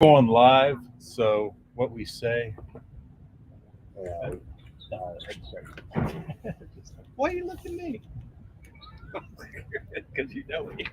Going live, so what we say. Why you look at me? Because you know me.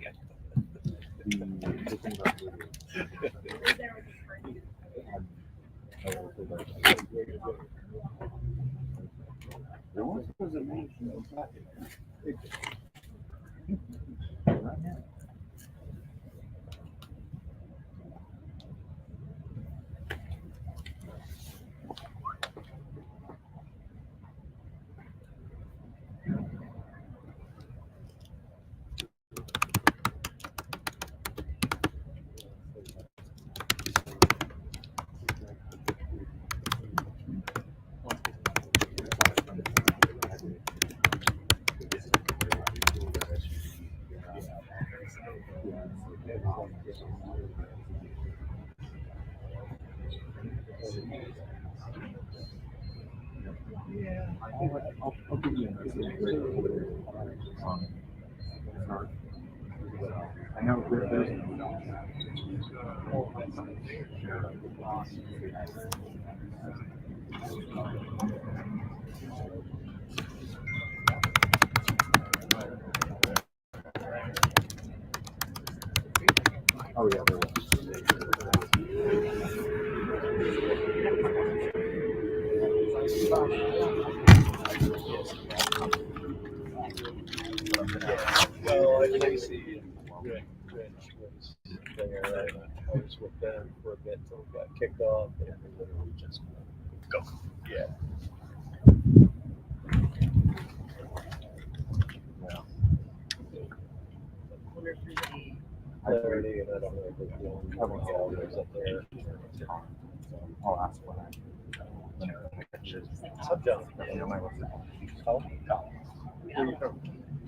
I'll give you I know there's oh yeah, there was. Well, I see Rich was there. I was with them for a bit until we got kicked off, and we literally just go. Yeah. Clarity, and I don't know if there's one galleries up there. I'll ask when I Sub John. Oh, Where are you from?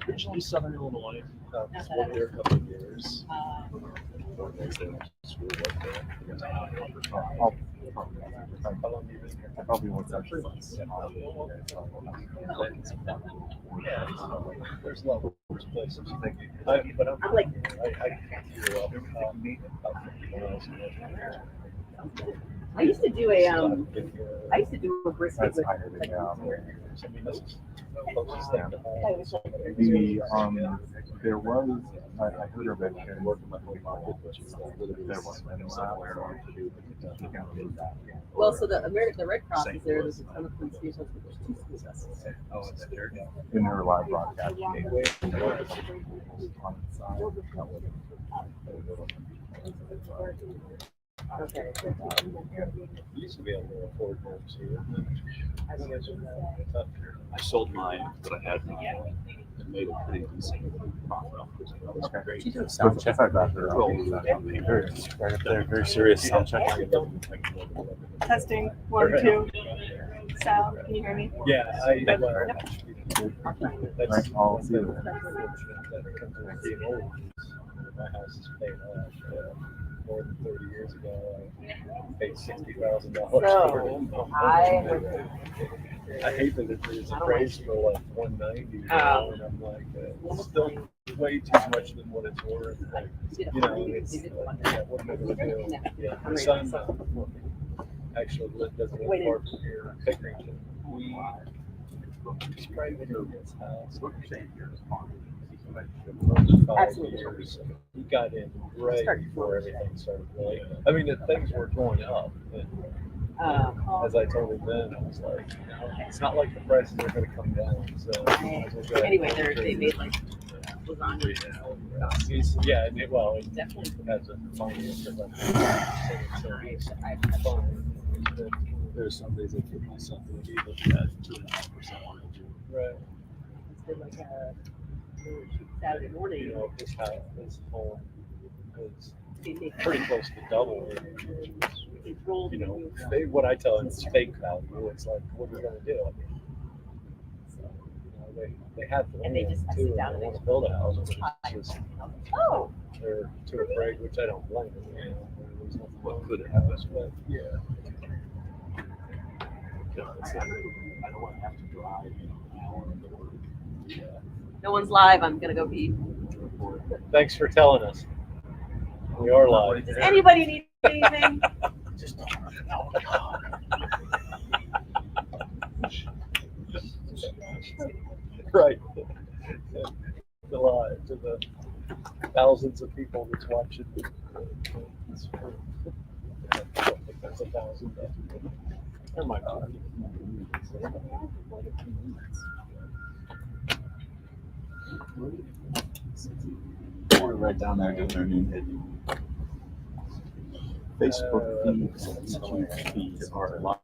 Originally Southern Illinois. Lived there a couple of years. School up there. How long have you been here? I probably won't touch it. Yeah, there's a lot of worse places. But I'm like, I can't do well. 50 miles I used to do a brisket That's with. higher than I mean, this is the closest thing to home. There was I heard of it and worked in my whole market, which is there was somewhere to do Well, so the Red Cross is there. There's a ton of police stations, but there's 2 school buses. Oh, it's there. in their live broadcast. Okay. You used to be able to afford homes here. I sold mine, but I had and made a pretty decent profit off it. That was great. You do a Sound check. Very serious sound check. Testing 1, 2. Sound, can you hear me? Yeah, that's I'll see you. that comes with being old. My house is paid off. More than 30 years ago, I paid $60,000 for it. I hate that it's appraised for like 190, and I'm like, it's still way too much than what it's worth. Like, it's like, what am I going to do? Yeah, my son actually doesn't live far from here, Pickerington. He's probably in his house. 5 years. He got in right before everything started going. I mean, the things were going up. And as I told him then, I was like, it's not like the prices are going to come down. So Anyway, they made like lasagna. It definitely has a finance. There's some days I give myself a leave at 2.5% mortgage. Right. It's been like a Saturday morning. This home is pretty close to double. What I tell them is fake value. It's like, what are you going to do? They have the And they just too, sit down and they want to build a house. Oh. They're too afraid, which I don't blame them. What could happen? But yeah. I don't want to have to drive an hour to work. Yeah. No one's live. I'm gonna go pee. Thanks for telling us. We are live. Does anybody need Anything? Just right. To the thousands of people that's watching. I think that's 1,000. Never mind. We're right down there doing our new hit. Facebook feeds and YouTube feeds are live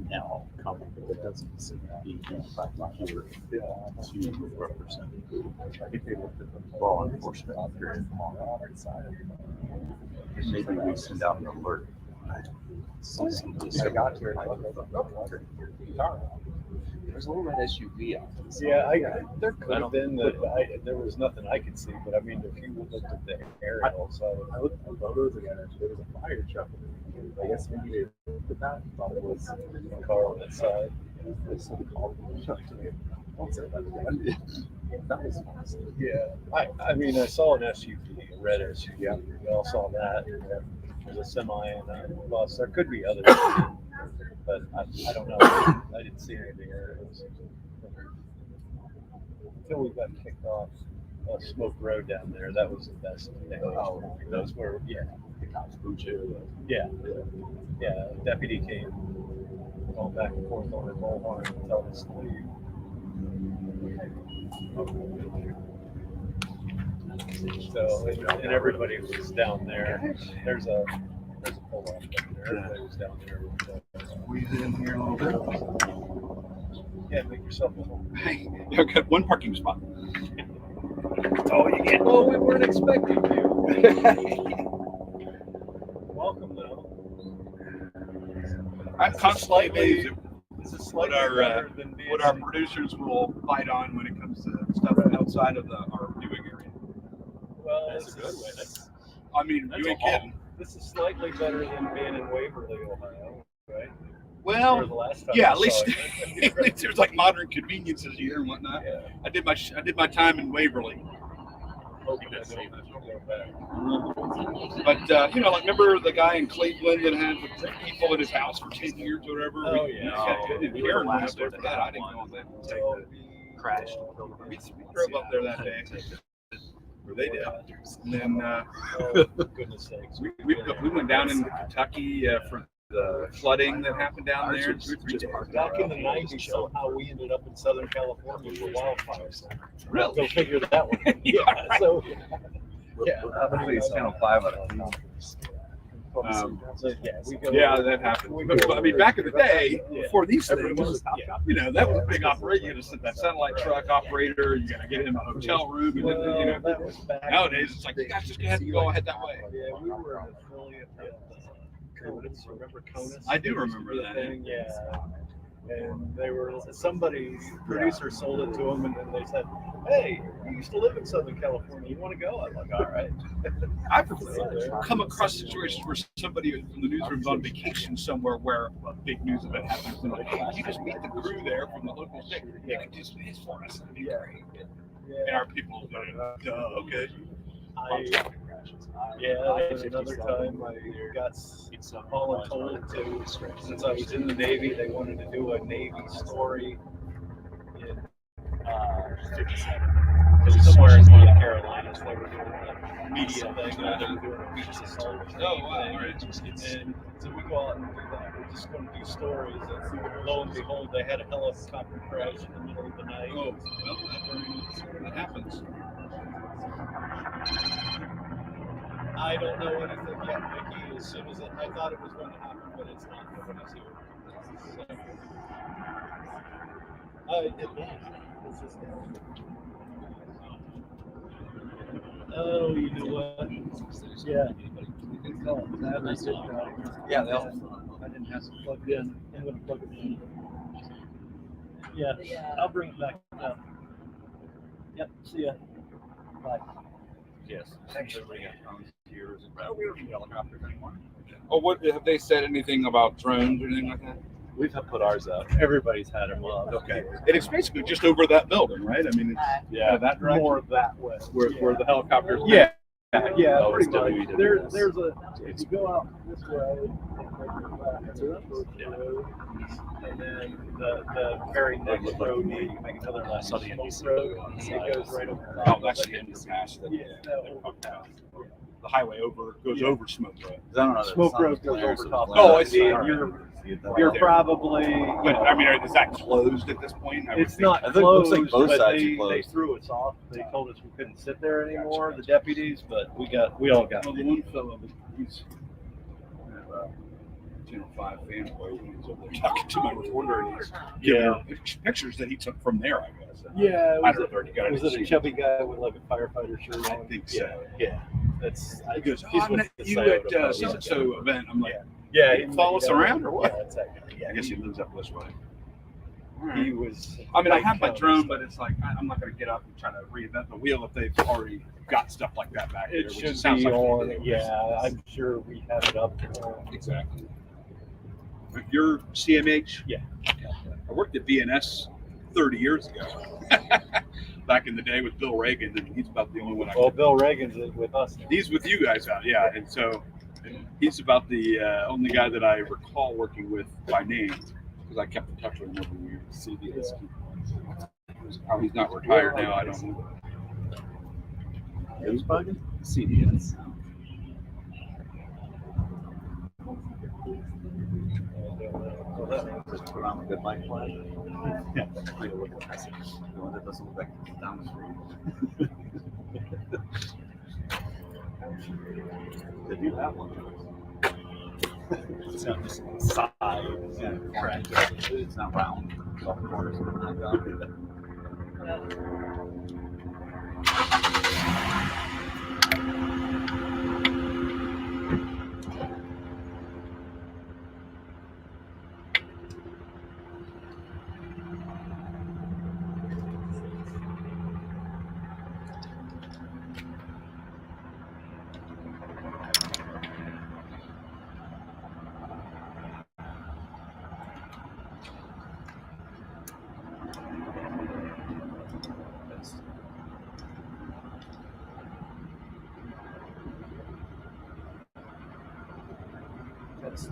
now. That doesn't seem to be back here to represent law enforcement period. Maybe we send out an alert. I got here. There's a little red SUV out there. Yeah, there could have been there was nothing I could see, but I mean, if you looked at the aerial, so I looked at the photos again, and there was a fire truck. I guess maybe they looked at that and thought it was a car on that side. This called don't say that. That was fast. Yeah, I mean, I saw an SUV, a red SUV. Yeah. We all saw that. There's a semi and a bus. There could be others, but I don't know. I didn't see any of the aerials until we got kicked off Smoke Road down there. That was the best thing. Oh, those were the cops booed you. yeah. Deputy came going back and forth on her bullhorn and telling us to leave. So and everybody was down there. There's a pull off down there. Everybody was down there. Squeeze it in here a little bit. Yeah, make yourself a home. Hey, I've got one parking spot. Oh, you get. Oh, we weren't expecting you. Welcome, though. I'm constantly amazed This is at slightly better than being what our producers will bite on when it comes to stuff outside of our viewing area. Well, That's a good way. I mean, you ain't kidding. This is slightly better than being in Waverly, Ohio, right? Or Well, the last time yeah, I at least saw it. at least there's like modern conveniences here and whatnot. Yeah. I did my time in Waverly, Hope you guys don't go back. but like remember the guy in Cleveland that had the people in his house for 10 years or whatever. Oh, yeah. Karen went up there for that. I didn't go on that. So, Crashed. We drove up there that day. Or they did. And then oh, goodness sakes. we went down into Kentucky for the flooding that happened down there. Back in the 90s, somehow we ended up in Southern California for wildfires. Really? Go figure that one. Yeah. So, yeah. Hopefully it's Channel 5 out of So, yeah, we go. Yeah, that happened. But, I mean, back in the day, before these things, that was a big operation. You had to send that satellite truck operator. You got to get him a hotel room, and then, That was back. nowadays it's like you guys just go ahead that way. Yeah, we were an affiliate of Conus. Remember Conus? I do remember that. Thing? Yeah. And they were producer sold it to them, and then they said, "Hey, you used to live in Southern California. You want to go?" I'm like, "All right." I've come across situations where somebody from the newsroom's on vacation somewhere where a big news event happens, and like, hey, you just meet the crew there from the local station. They could do space for us. It'd be great. And our people go, duh, okay. There's another time I got voluntold to, since I was in the Navy, they wanted to do a Navy story in 57. Somewhere in North Carolina, they were doing a media thing, and they were doing a beach assault. Oh, wow, all right. And so we go out and do that. We're just going to do stories. And lo and behold, they had a helicopter crash in the middle of the night. Oh, well, that happens. I don't know anything yet, Mickey. As soon as I thought it was going to happen, but it's not. Nobody's here. It's just oh, you know what? Yeah. Yeah, I didn't have to plug it in. I'm going to plug it in. Yeah, I'll bring it back up. Yep, see ya. Bye. Yes. Everybody got phones here. We don't need helicopters anymore. Oh, what have they said anything about drones or anything like that? We've put ours up. Everybody's had them up. Okay. And it's basically just over that building, right? I mean, it's Yeah, that direction. More that way. Where the helicopters. Yeah, Yeah, Oh, pretty it's much. WWS. There's a, if you go out this way, and then the very next road, you make another left. Saw the NBC road, on the it side. goes right over. Oh, that's the end of the pass. Yeah, that overpass. The highway goes Yeah. over Smoke Road. I don't know. that Smoke sounds Road goes clear, over so top. it's Oh, like- I see. You're there. probably, But I mean, is that closed at this point? I would it's think. not I think it looks closed, like both but sides are they closed. threw us off. They told us we couldn't sit there anymore, the deputies, but we all got. Well, the one fellow, he's Channel 5 fanboy. He was over there talking to my reporter, and he's giving her pictures that he took from there, I guess. Yeah, I don't know if already got was it a chubby guy with like a firefighter shirt I on? think so. Yeah. That's. He goes, he's I with met the you Toyota at folks. so-and-so event. I'm like, Yeah, he follow us around or what? Yeah, that's accurate. Yeah, I guess he lives up this way. he was. I mean, I have my drone, but it's like I'm not going to get up and try to reinvent the wheel if they've already got stuff like that back there. It Which should sounds be like on. they do. Yeah, I'm sure we have it up. Exactly. If you're CMH, Yeah. I worked at VNS 30 years ago. Back in the day with Bill Reagan, and he's about the only one I. Well, Bill Reagan's with us now. He's with you guys out, yeah, and so he's about the only guy that I recall working with by name because I kept in touch with him over the years. CBS. How he's not retired now, I don't know. Who's bugging? CDS. Just put on a good light flash. Yeah. Take a look at the message. The one that doesn't look like it's down the street. They do have one. It's not just side. Yeah, correct. It's not round. It's off the corners. Test.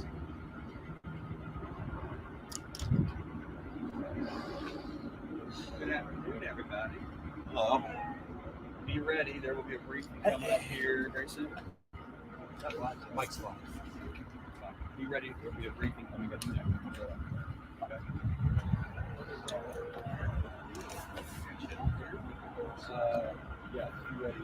Good afternoon, everybody. Hello. Be ready. There will be a briefing coming up here very soon. Mike's live. Be ready. There will be a briefing coming up next. Okay. Yeah, be ready.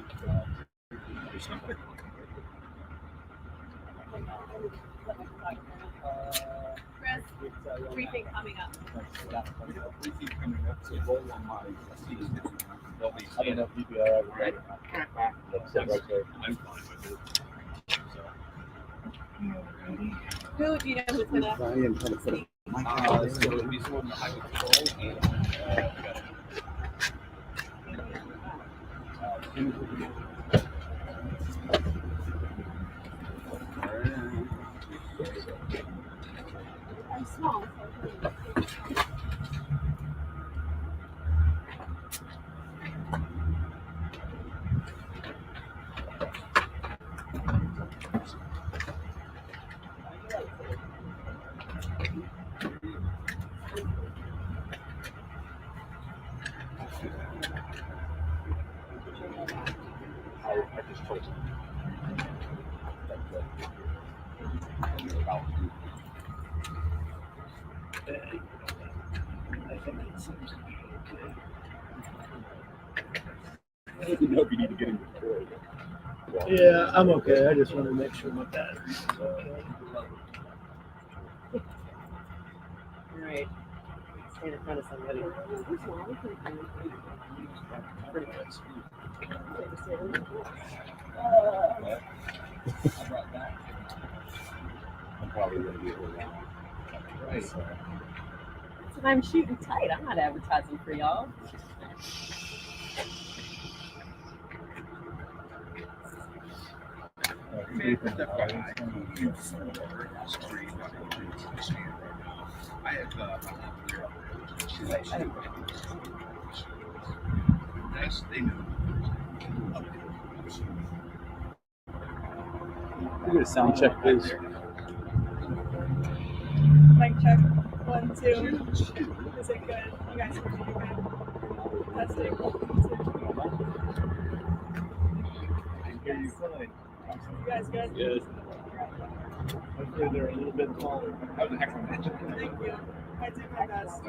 Chris, briefing coming up. Briefing coming up. So roll on my seat. They'll be I don't know if you'd be all right with that. That's it right there. I'm fine with it. Who do you know who's gonna? I am trying to put it. So it'll be someone in the highway patrol and we got I'm small. I just told you. I think it seems to be okay. I don't even know if you need to get him recorded. Yeah, I'm okay. I just want to make sure my battery's okay. All right. Stand in front of somebody. Pretty much. I'm probably going to be able to. Right. And I'm shooting tight. I'm not advertising for y'all. I have yes, they know. We get a sound check, please. Mic check. 1, 2. Is it good? You guys can hear me good. Testing. 1, 2. I hear you fine. You guys good? Good. Hopefully they're a little bit taller. That was an excellent mention. Thank you. I did my best.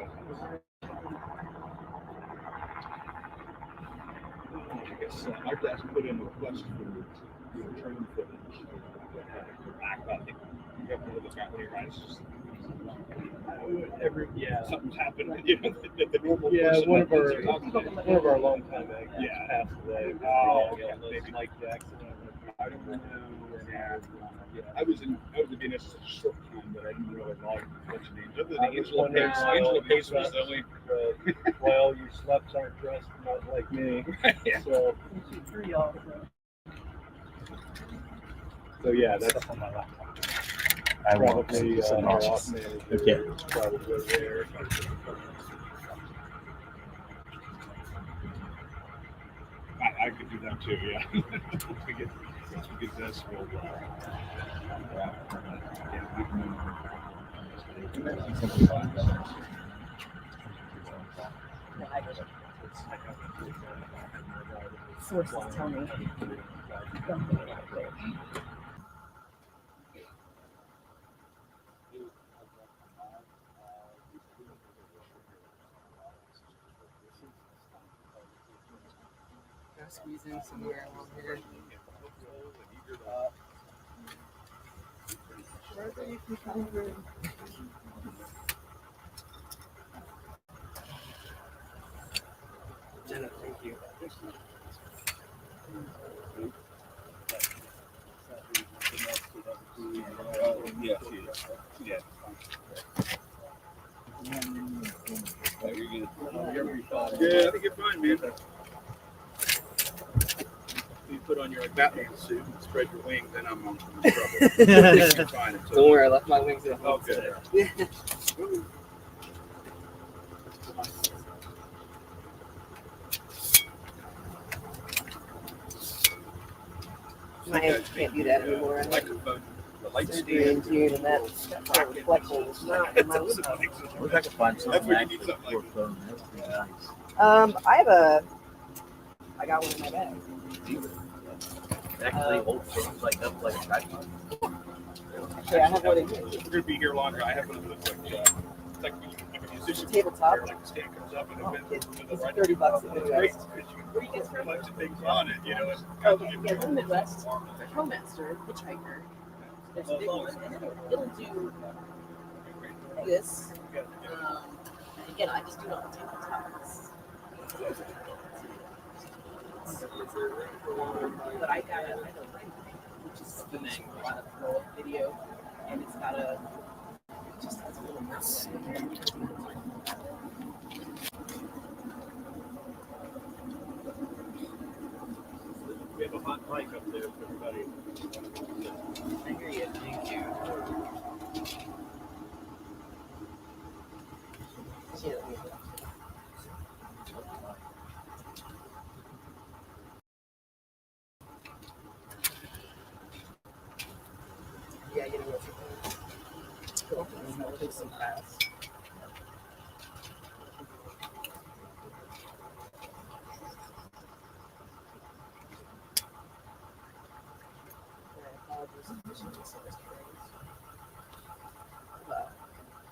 I guess our desk put in a request for training footage. Back, but I think you have one of the family guys. Something's happened. You know, the normal person one that of you're talking to. our longtime actors Yeah. passed away. Oh, Yeah, okay. that's Mike Jackson. I don't know. Yeah. I was in BNS such a short time that I didn't really know a bunch of names. Other than I was Angela wondering Pace. why Angela all Pace these was the only. why all you sluts aren't dressed not like me. Yeah. So yeah, that's I won't. probably It's our obnoxious. off manager. Okay. is probably there. I could do that too. Yeah. Once we get this, we'll. Sources tell me. Squeeze in somewhere along here. Wherever you can find room. Jenna, thank you. Yeah. Yeah, I think you're fine, man. You put on your Batman suit and spread your wings, then I'm in trouble. You're fine until- Don't worry, I left my wings at home Okay. today. My hands can't do that anymore. Microphone, the light Surgery stand. in June, and that reflection is not in my window. I wish I could find That's something where you need actually something for like phone. That would be nice. I got one in my bag. Actually, old phones like that, like a tripod. Actually, I have one in here. We're gonna be here longer. I have one of those like a musician Tabletop? where, like the stand comes up and It's the $30 right. at It's great Midwest. because you can put a bunch of things on it, you know. It's Oh, yeah, the Midwest. The Hellmaster Hitchhiker. There's a big one, and it'll do this. And again, I just do it on the tabletop. But I got which is filming a lot of video, and it's got it just has a little mouse. We have a hot mic up there for everybody. I hear you. Thank you. Yeah, you know what's cool. It's so fast.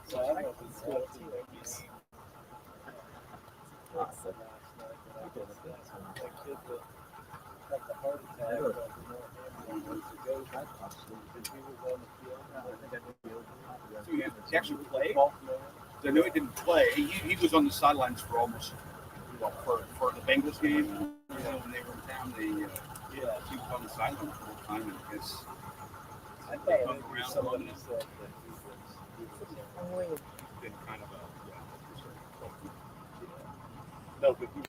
So I like this too. Awesome. So he actually played? I know he didn't play. He was on the sidelines for almost for the Bengals game. You know, when they were in town, he was on the sidelines the whole time. And I guess I thought it was somebody said that it's been kind of a no, but he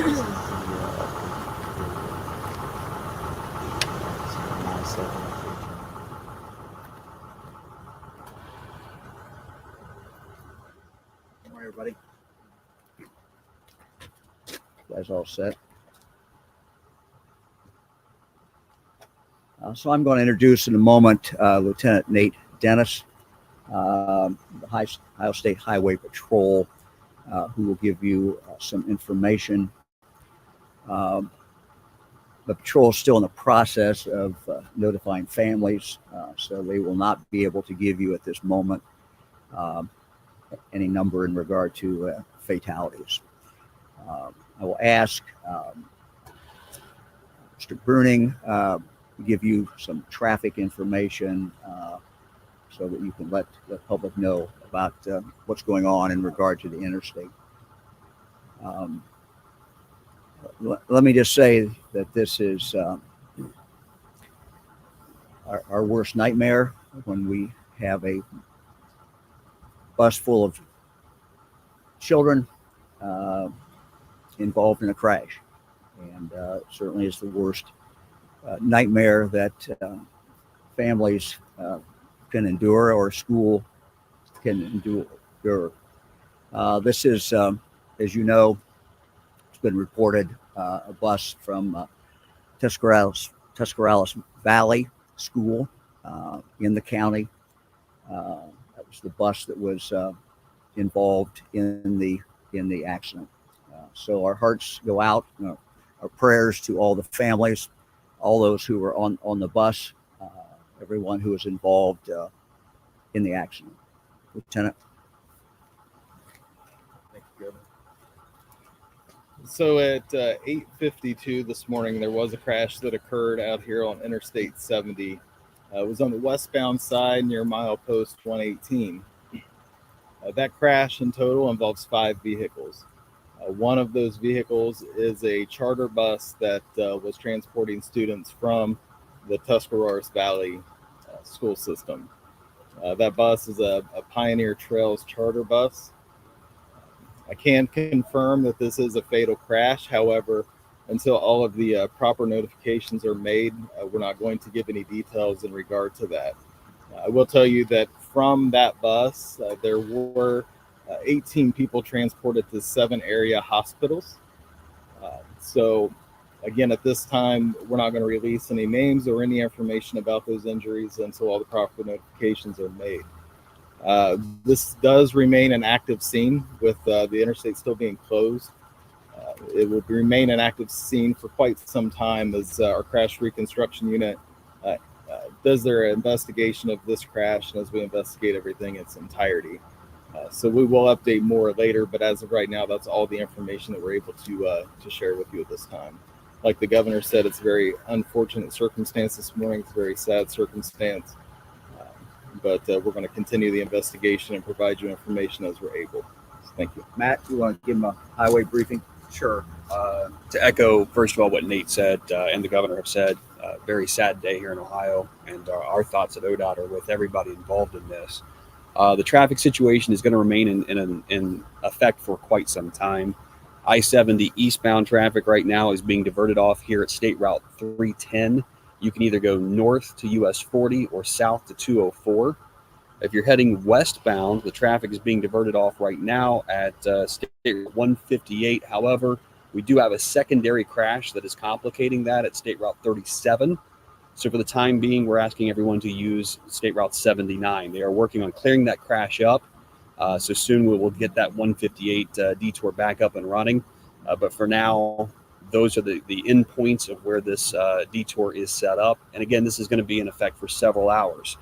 All right, everybody. You guys all set? So I'm going to introduce in a moment Lieutenant Nate Dennis, the Ohio State Highway Patrol, who will give you some information. The patrol is still in the process of notifying families, so they will not be able to give you at this moment any number in regard to fatalities. I will ask Mr. Bruning to give you some traffic information so that you can let the public know about what's going on in regard to the interstate. Let me just say that this is our worst nightmare when we have a bus full of children involved in a crash. And certainly is the worst nightmare that families can endure or school can endure. This is, as you know, it's been reported, a bus from Tuscarawas Valley School in the county. That was the bus that was involved in the accident. So our hearts go out, our prayers to all the families, all those who were on the bus, everyone who was involved in the accident. Lieutenant. Thank you, Governor. So at 8:52 this morning, there was a crash that occurred out here on Interstate 70. It was on the westbound side near milepost 118. That crash in total involves 5 vehicles. One of those vehicles is a charter bus that was transporting students from the Tuscarawas Valley school system. That bus is a Pioneer Trails charter bus. I can confirm that this is a fatal crash. However, until all of the proper notifications are made, we're not going to give any details in regard to that. I will tell you that from that bus, there were 18 people transported to 7 area hospitals. So again, at this time, we're not going to release any names or any information about those injuries until all the proper notifications are made. This does remain an active scene with the interstate still being closed. It will remain an active scene for quite some time as our crash reconstruction unit does their investigation of this crash and as we investigate everything in its entirety. So we will update more later, but as of right now, that's all the information that we're able to share with you at this time. Like the governor said, it's a very unfortunate circumstance this morning. It's a very sad circumstance, but we're going to continue the investigation and provide you information as we're able. So thank you. Matt, you want to give him a highway briefing? Sure. To echo, first of all, what Nate said and the governor have said, very sad day here in Ohio, and our thoughts at ODOT are with everybody involved in this. The traffic situation is going to remain in effect for quite some time. I-70 eastbound traffic right now is being diverted off here at State Route 310. You can either go north to US 40 or south to 204. If you're heading westbound, the traffic is being diverted off right now at State Route 158. However, we do have a secondary crash that is complicating that at State Route 37. So for the time being, we're asking everyone to use State Route 79. They are working on clearing that crash up. So soon we will get that 158 detour back up and running. But for now, those are the end points of where this detour is set up. And again, this is going to be in effect for several hours.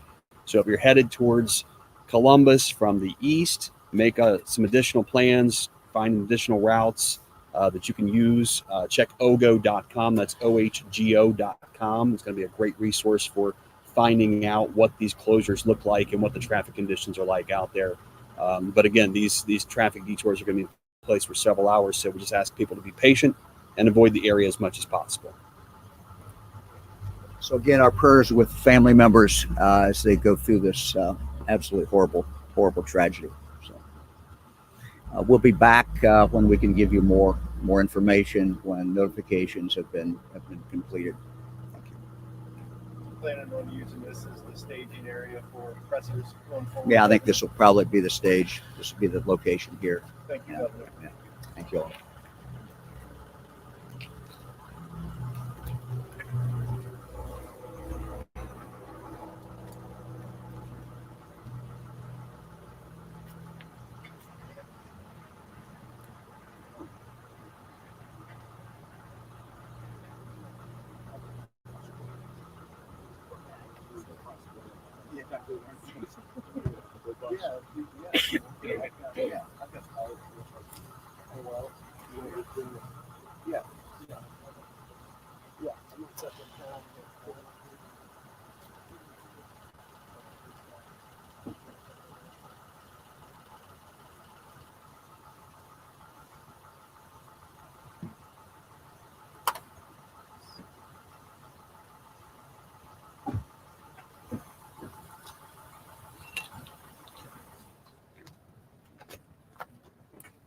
So if you're headed towards Columbus from the east, make some additional plans, find additional routes that you can use. Check ogo.com. That's ohgo.com. It's going to be a great resource for finding out what these closures look like and what the traffic conditions are like out there. But again, these traffic detours are going to be in place for several hours. So we just ask people to be patient and avoid the area as much as possible. So again, our prayers with family members as they go through this absolutely horrible tragedy. So we'll be back when we can give you more more information when notifications have been completed. Planning on using this as the staging area for pressers going forward. Yeah, I think this will probably be the stage. This will be the location here. Thank you, Yeah. Governor. Yeah. Thank you all. Yeah.